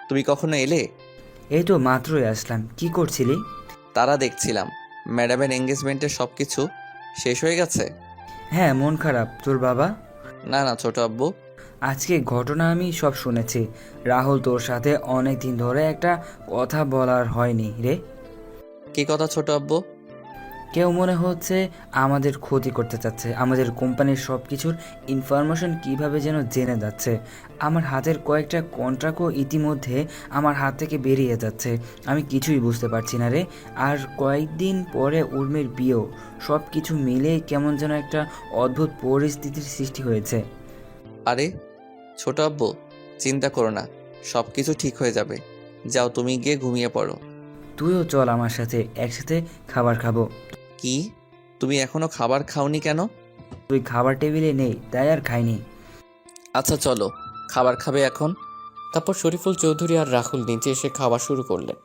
তুমি কখনো এলে? এই তো মাত্রই আসলাম। কি করছিলি? তারা দেখছিলাম। ম্যাডামের এঙ্গেজমেন্টের সব কিছু শেষ হয়ে গেছে? হ্যাঁ, মন খারাপ। তোর বাবা? না না, ছোট আব্বু। আজকে ঘটনা আমি সব শুনেছি। রাহুল, তোর সাথে অনেক দিন ধরে একটা কথা বলার হয়নি রে। কি কথা ছোট আব্বু? কেউ মনে হচ্ছে আমাদের ক্ষতি করতে চাচ্ছে। আমাদের কোম্পানির সব কিছুর ইনফরমেশন কিভাবে যেন জেনে যাচ্ছে। আমার হাতের কয়েকটা কন্ট্রাক্টও ইতিমধ্যে আমার হাত থেকে বেরিয়ে যাচ্ছে। আমি কিছুই বুঝতে পারছি না রে। আর কয়েকদিন পরে উর্মির বিয়েও। সব কিছু মিলে কেমন যেন একটা অদ্ভুত পরিস্থিতির সৃষ্টি হয়েছে। আরে ছোট আব্বু, চিন্তা করো না, সব কিছু ঠিক হয়ে যাবে। যাও, তুমি গিয়ে ঘুমিয়ে পড়ো। তুইও চল আমার সাথে, একসাথে খাবার খাবো। কি? তুমি এখনো খাবার খাওনি কেন? তুই খাবার টেবিলে নেই তাই আর খাইনি। আচ্ছা চলো, খাবার খাবে এখন? তারপর শরীফুল চৌধুরী আর রাহুল নিচে এসে খাওয়া শুরু করলেন।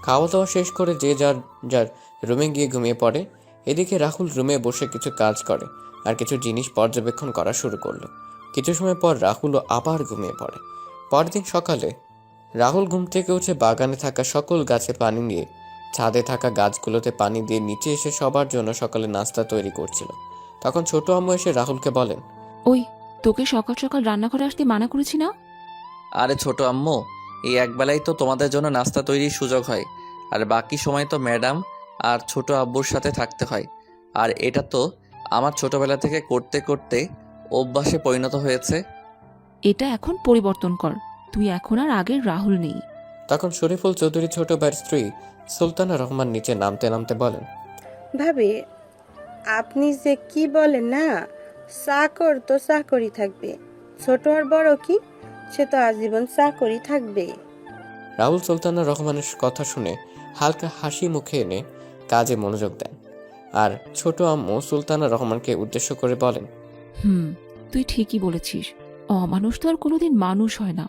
খাওয়া দাওয়া শেষ করে যে যার যার রুমে গিয়ে ঘুমিয়ে পড়ে। এদিকে রাহুল রুমে বসে কিছু কাজ করে আর কিছু জিনিস পর্যবেক্ষণ করা শুরু করলো। কিছু সময় পর রাহুলও আবার ঘুমিয়ে পড়ে। পরদিন সকালে রাহুল ঘুম থেকে উঠে বাগানে থাকা সকল গাছে পানি দিয়ে ছাদে থাকা গাছগুলোতে পানি দিয়ে নিচে এসে সবার জন্য সকালে নাস্তা তৈরি করছিল। তখন ছোট আম্মু এসে রাহুলকে বলেন, ওই, তোকে সকাল সকাল রান্নাঘরে আসতে মানা করেছি না? আরে ছোট আম্মু, এই একবেলাই তো তোমাদের জন্য নাস্তা তৈরির সুযোগ হয়, আর বাকি সময় তো ম্যাডাম আর ছোট আব্বুর সাথে থাকতে হয়। আর এটা তো আমার ছোটবেলা থেকে করতে করতে অভ্যাসে পরিণত হয়েছে। এটা এখন পরিবর্তন কর। তুই এখন আর আগের রাহুল নেই। তখন শরীফুল চৌধুরী ছোট ভাইয়ের স্ত্রী সুলতানা রহমান নিচে নামতে নামতে বলেন, ভাবি, আপনি যে কি বলেন না, চাকর তো চাকরই থাকবে, ছোট আর বড় কি, সে তো আজীবন চাকরই থাকবে। রাহুল সুলতানা রহমানের কথা শুনে হালকা হাসি মুখে এনে কাজে মনোযোগ দেন। আর ছোট আম্মু সুলতানা রহমানকে উদ্দেশ্য করে বলেন, তুই ঠিকই বলেছিস। অমানুষ তো আর কোনোদিন মানুষ হয় না।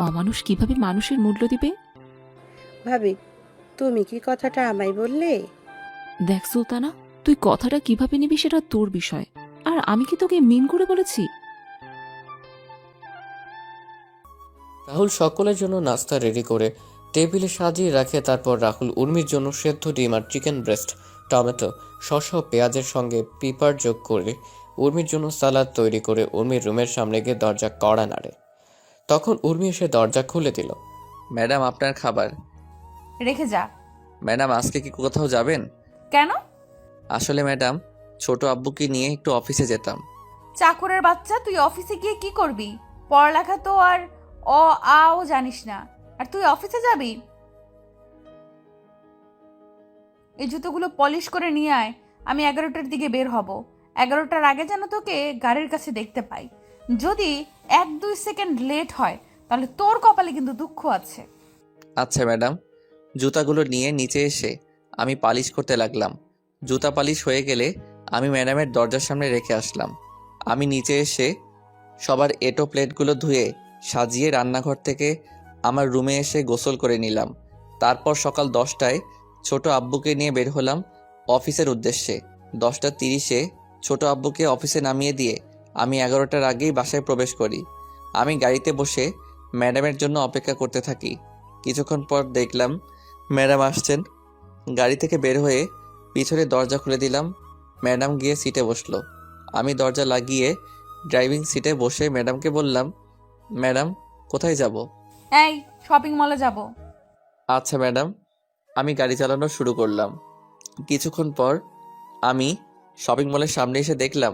অমানুষ কিভাবে মানুষের মূল্য দিবে? ভাবি, তুমি কি কথাটা আমায় বললে? দেখ সুলতানা, তুই কথাটা কিভাবে নিবি সেটা তোর বিষয়। আর আমি কি তোকে মিন করে বলেছি? রাহুল সকলের জন্য নাস্তা রেডি করে টেবিলে সাজিয়ে রাখে। তারপর রাহুল উর্মির জন্য সেদ্ধ ডিম আর চিকেন ব্রেস্ট, টমেটো, শসা ও পেঁয়াজের সঙ্গে পিপার যোগ করে উর্মির জন্য সালাদ তৈরি করে উর্মির রুমের সামনে গিয়ে দরজা কড়া নাড়ে। তখন উর্মি এসে দরজা খুলে দিল। ম্যাডাম, আপনার খাবার। রেখে যা। ম্যাডাম, আজকে কি কোথাও যাবেন? কেন? আসলে ম্যাডাম, ছোট আব্বুকে নিয়ে একটু অফিসে যেতাম। চাকরের বাচ্চা, তুই অফিসে গিয়ে কি করবি? পড়ালেখা তো আর অ আও জানিস না, আর তুই অফিসে যাবি? এই জুতোগুলো পলিশ করে নিয়ে আয়। আমি 11টার দিকে বের হব। 11টার আগে যেন তোকে গাড়ির কাছে দেখতে পাই। যদি 1-2 সেকেন্ড লেট হয় তাহলে তোর কপালে কিন্তু দুঃখ আছে। আচ্ছা ম্যাডাম। জুতাগুলো নিয়ে নিচে এসে আমি পালিশ করতে লাগলাম। জুতা পালিশ হয়ে গেলে আমি ম্যাডামের দরজার সামনে রেখে আসলাম। আমি নিচে এসে সবার এটো প্লেটগুলো ধুয়ে সাজিয়ে রান্নাঘর থেকে আমার রুমে এসে গোসল করে নিলাম। তারপর সকাল 10টায় ছোট আব্বুকে নিয়ে বের হলাম অফিসের উদ্দেশ্যে। 10টা 30-এ ছোট আব্বুকে অফিসে নামিয়ে দিয়ে আমি 11টার আগেই বাসায় প্রবেশ করি। আমি গাড়িতে বসে ম্যাডামের জন্য অপেক্ষা করতে থাকি। কিছুক্ষণ পর দেখলাম ম্যাডাম আসছেন। গাড়ি থেকে বের হয়ে পিছনে দরজা খুলে দিলাম। ম্যাডাম গিয়ে সিটে বসলো। আমি দরজা লাগিয়ে ড্রাইভিং সিটে বসে ম্যাডামকে বললাম, ম্যাডাম কোথায় যাব? এই, শপিং মলে যাব। আচ্ছা ম্যাডাম। আমি গাড়ি চালানো শুরু করলাম। কিছুক্ষণ পর আমি শপিং মলের সামনে এসে দেখলাম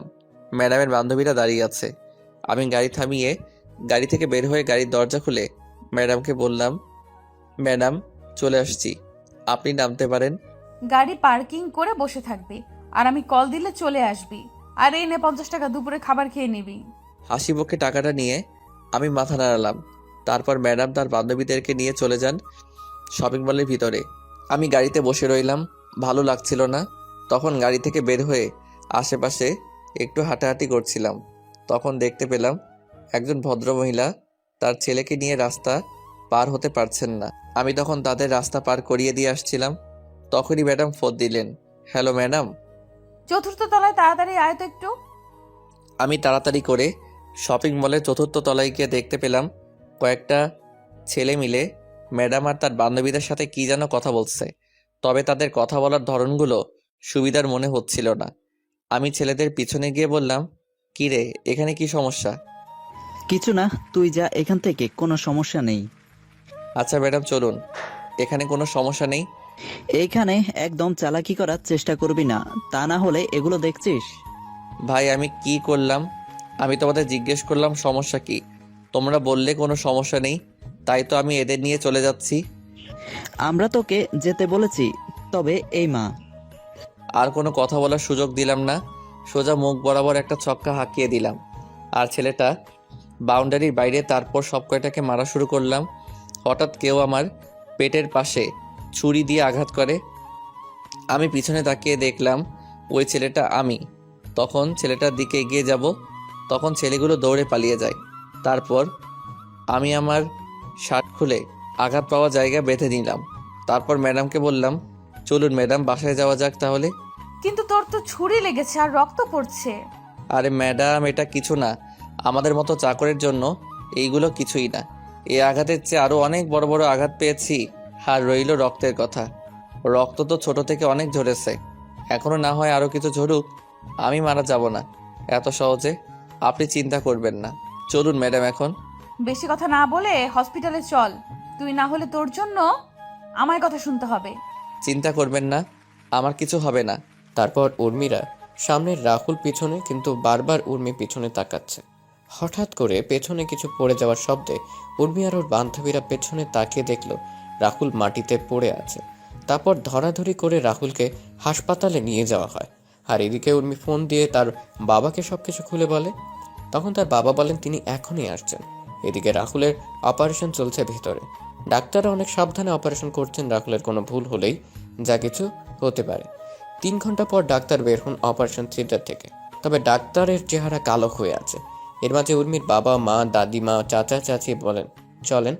ম্যাডামের বান্ধবীরা দাঁড়িয়ে আছে। আমি গাড়ি থামিয়ে গাড়ি থেকে বের হয়ে গাড়ির দরজা খুলে ম্যাডামকে বললাম, ম্যাডাম চলে আসছি, আপনি নামতে পারেন। গাড়ি পার্কিং করে বসে থাকবি, আর আমি কল দিলে চলে আসবি। আর এই নে 50 টাকা, দুপুরে খাবার খেয়ে নিবি। হাসি মুখে টাকাটা নিয়ে আমি মাথা নাড়ালাম। তারপর ম্যাডাম তার বান্ধবীদেরকে নিয়ে চলে যান শপিং মলের ভিতরে। আমি গাড়িতে বসে রইলাম, ভালো লাগছিল না। তখন গাড়ি থেকে বের হয়ে আশেপাশে একটু হাঁটাহাঁটি করছিলাম। তখন দেখতে পেলাম একজন ভদ্রমহিলা তার ছেলেকে নিয়ে রাস্তা পার হতে পারছেন না। আমি তখন তাদের রাস্তা পার করিয়ে দিয়ে আসছিলাম। তখনই ম্যাডাম ফোন দিলেন। Hello madam. 4র্থ তলায় তাড়াতাড়ি আয় তো একটু। আমি তাড়াতাড়ি করে শপিং মলের 4র্থ তলায় গিয়ে দেখতে পেলাম কয়েকটা ছেলে মিলে ম্যাডাম আর তার বান্ধবীদের সাথে কি যেন কথা বলছে, তবে তাদের কথা বলার ধরনগুলো সুবিধার মনে হচ্ছিল না। আমি ছেলেদের পিছনে গিয়ে বললাম, কি রে, এখানে কি সমস্যা? কিছু না, তুই যা এখান থেকে, কোনো সমস্যা নেই। আচ্ছা ম্যাডাম চলুন, এখানে কোনো সমস্যা নেই। এইখানে একদম চালাকি করার চেষ্টা করবি না, তা না হলে এগুলো দেখছিস। ভাই আমি কি করলাম? আমি তোমাদের জিজ্ঞেস করলাম সমস্যা কি, তোমরা বললে কোনো সমস্যা নেই, তাই তো আমি এদের নিয়ে চলে যাচ্ছি। আমরা তোকে যেতে বলেছি, তবে এই মা। আর কোনো কথা বলার সুযোগ দিলাম না, সোজা মুখ বরাবর একটা ছক্কা হাঁকিয়ে দিলাম। আর ছেলেটা বাউন্ডারির বাইরে, তারপর সব কয়টাকে মারা শুরু করলাম। হঠাৎ কেউ আমার পেটের পাশে ছুরি দিয়ে আঘাত করে। আমি পিছনে তাকিয়ে দেখলাম ওই ছেলেটা আমি। তখন ছেলেটার দিকে এগিয়ে যাব, তখন ছেলেগুলো দৌড়ে পালিয়ে যায়। তারপর আমি আমার শার্ট খুলে আঘাত পাওয়া জায়গা বেঁধে নিলাম। তারপর ম্যাডামকে বললাম, চলুন ম্যাডাম বাসায় যাওয়া যাক তাহলে। কিন্তু তোর তো ছুরি লেগেছে আর রক্ত পড়ছে। আরে ম্যাডাম, এটা কিছু না, আমাদের মতো চাকরের জন্য এইগুলো কিছুই না। এই আঘাতের চেয়ে আরও অনেক বড় বড় আঘাত পেয়েছি। আর রইল রক্তের কথা, রক্ত তো ছোট থেকে অনেক ঝরেছে, এখনো না হয় আরও কিছু ঝরুক, আমি মারা যাব না এত সহজে, আপনি চিন্তা করবেন না। চলুন ম্যাডাম এখন। বেশি কথা না বলে হসপিটালে চল, তুই না হলে তোর জন্য আমার কথা শুনতে হবে। চিন্তা করবেন না, আমার কিছু হবে না। তারপর উর্মিরা সামনের রাহুল পিছনে, কিন্তু বারবার উর্মি পিছনে তাকাচ্ছে। হঠাৎ করে পেছনে কিছু পড়ে যাওয়ার শব্দে উর্মি আর ওর বান্ধবীরা পেছনে তাকিয়ে দেখল রাহুল মাটিতে পড়ে আছে। তারপর ধরাধরি করে রাহুলকে হাসপাতালে নিয়ে যাওয়া হয়। আর এদিকে উর্মি ফোন দিয়ে তার বাবাকে সবকিছু খুলে বলে। তখন তার বাবা বলেন তিনি এখনই আসছেন। এদিকে রাহুলের অপারেশন চলছে ভিতরে। ডাক্তাররা অনেক সাবধানে অপারেশন করছেন, রাহুলের কোনো ভুল হলেই যা কিছু হতে পারে। 3 ঘন্টা পর ডাক্তার বের হন অপারেশন থিয়েটার থেকে, তবে ডাক্তারের চেহারা কালো হয়ে আছে। এর মাঝে উর্মির বাবা মা, দাদিমা, চাচা চাচি বলেন, চলেন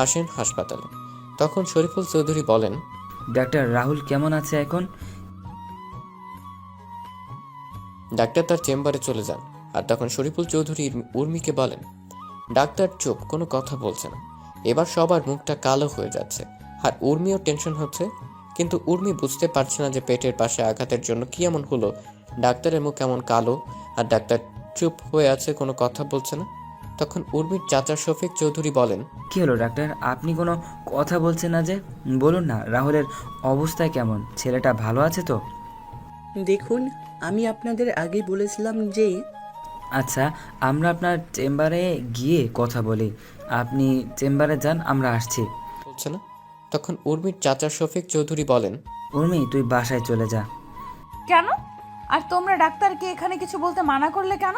আসেন হাসপাতালে। তখন শরীফুল চৌধুরী বলেন, ডাক্তার রাহুল কেমন আছে এখন? ডাক্তার তার চেম্বারে চলে যান। আর তখন শরীফুল চৌধুরী উর্মিকে বলেন, ডাক্তার চুপ, কোনো কথা বলছে না। এবার সবার মুখটা কালো হয়ে যাচ্ছে, আর উর্মিও টেনশন হচ্ছে। কিন্তু উর্মি বুঝতে পারছে না যে পেটের পাশে আঘাতের জন্য কি এমন হলো ডাক্তারের মুখ এমন কালো, আর ডাক্তার চুপ হয়ে আছে, কোনো কথা বলছে না। তখন উর্মির চাচা শফিক চৌধুরী বলেন, কি হলো ডাক্তার, আপনি কোনো কথা বলছেন না যে? বলুন না, রাহুলের অবস্থা কেমন? ছেলেটা ভালো আছে তো? দেখুন, আমি আপনাদের আগেই বলেছিলাম যে আচ্ছা, আমরা আপনার চেম্বারে গিয়ে কথা বলি। আপনি চেম্বারে যান, আমরা আসছি। বলছে না। তখন উর্মির চাচা শফিক চৌধুরী বলেন, উর্মি, তুই বাসায় চলে যা। কেন? আর তোমরা ডাক্তারকে এখানে কিছু বলতে মানা করলে কেন?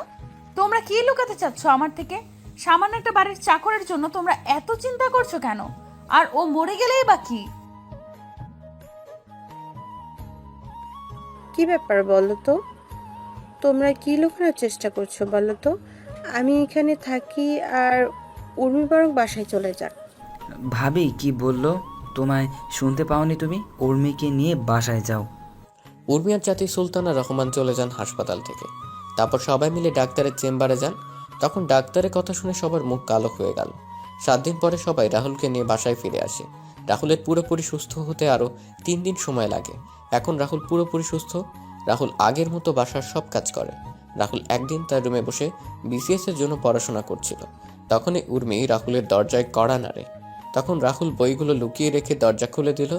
তোমরা কি লুকাতে চাচ্ছ আমার থেকে? সামান্য একটা বাড়ির চাকরের জন্য তোমরা এত চিন্তা করছো কেন? আর ও মরে গেলেই বা কি? কি ব্যাপার বলো তো? তোমরা কি লুকানোর চেষ্টা করছো বলো তো? আমি এখানে থাকি আর উর্মি বরং বাসায় চলে যাক। ভাবি কি বললো তোমায় শুনতে পাওনি তুমি? উর্মিকে নিয়ে বাসায় যাও। উর্মি আর চাচি সুলতানা রহমান চলে যান হাসপাতাল থেকে। তারপর সবাই মিলে ডাক্তারের চেম্বারে যান। তখন ডাক্তারের কথা শুনে সবার মুখ কালো হয়ে গেল। 7 দিন পরে সবাই রাহুলকে নিয়ে বাসায় ফিরে আসে। রাহুলের পুরোপুরি সুস্থ হতে আরও 3 দিন সময় লাগে। এখন রাহুল পুরোপুরি সুস্থ। রাহুল আগের মতো বাসার সব কাজ করে। রাহুল একদিন তার রুমে বসে বিসিএস এর জন্য পড়াশোনা করছিল। তখনই উর্মি রাহুলের দরজায় কড়া নাড়ে। তখন রাহুল বইগুলো লুকিয়ে রেখে দরজা খুলে দিল।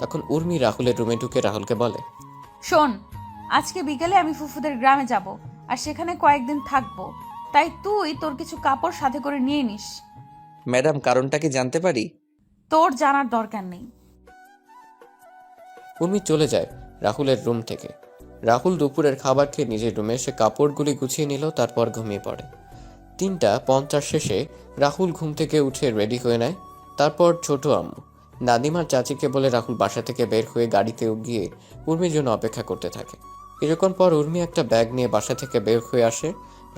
তখন উর্মি রাহুলের রুমে ঢুকে রাহুলকে বলে, শোন, আজকে বিকেলে আমি ফুফুদের গ্রামে যাব আর সেখানে কয়েকদিন থাকবো, তাই তুই তোর কিছু কাপড় সাথে করে নিয়ে নিস। ম্যাডাম, কারণটা কি জানতে পারি? তোর জানার দরকার নেই। উর্মি চলে যায় রাহুলের রুম থেকে। রাহুল দুপুরের খাবার খেয়ে নিজের রুমে এসে কাপড়গুলি গুছিয়ে নিল, তারপর ঘুমিয়ে পড়ে। 3:50 শেষে রাহুল ঘুম থেকে উঠে রেডি হয়ে নেয়। তারপর ছোট আম্মু, দাদিমার চাচিকে বলে রাহুল বাসা থেকে বের হয়ে গাড়িতে গিয়ে উর্মির জন্য অপেক্ষা করতে থাকে। কিছুক্ষণ পর উর্মি একটা ব্যাগ নিয়ে বাসা থেকে বের হয়ে আসে।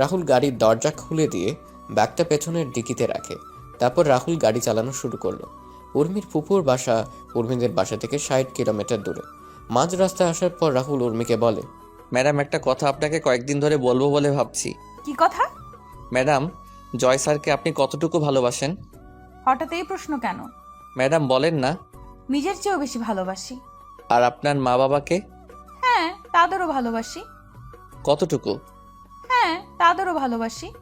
রাহুল গাড়ির দরজা খুলে দিয়ে ব্যাগটা পেছনের ডিকিতে রাখে। তারপর রাহুল গাড়ি চালানো শুরু করলো। উর্মির ফুপুর বাসা উর্মিদের বাসা থেকে 60 কিলোমিটার দূরে। মাঝ রাস্তায় আসার পর রাহুল উর্মিকে বলে, ম্যাডাম, একটা কথা আপনাকে কয়েকদিন ধরে বলবো বলে ভাবছি। কি কথা? ম্যাডাম, জয় স্যারকে আপনি কতটুকু ভালোবাসেন? হঠাৎ এই প্রশ্ন কেন? ম্যাডাম বলেন না। নিজের চেয়েও বেশি ভালোবাসি। আর আপনার মা বাবাকে? হ্যাঁ, তাদেরও ভালোবাসি। কতটুকু? হ্যাঁ, তাদেরও ভালোবাসি।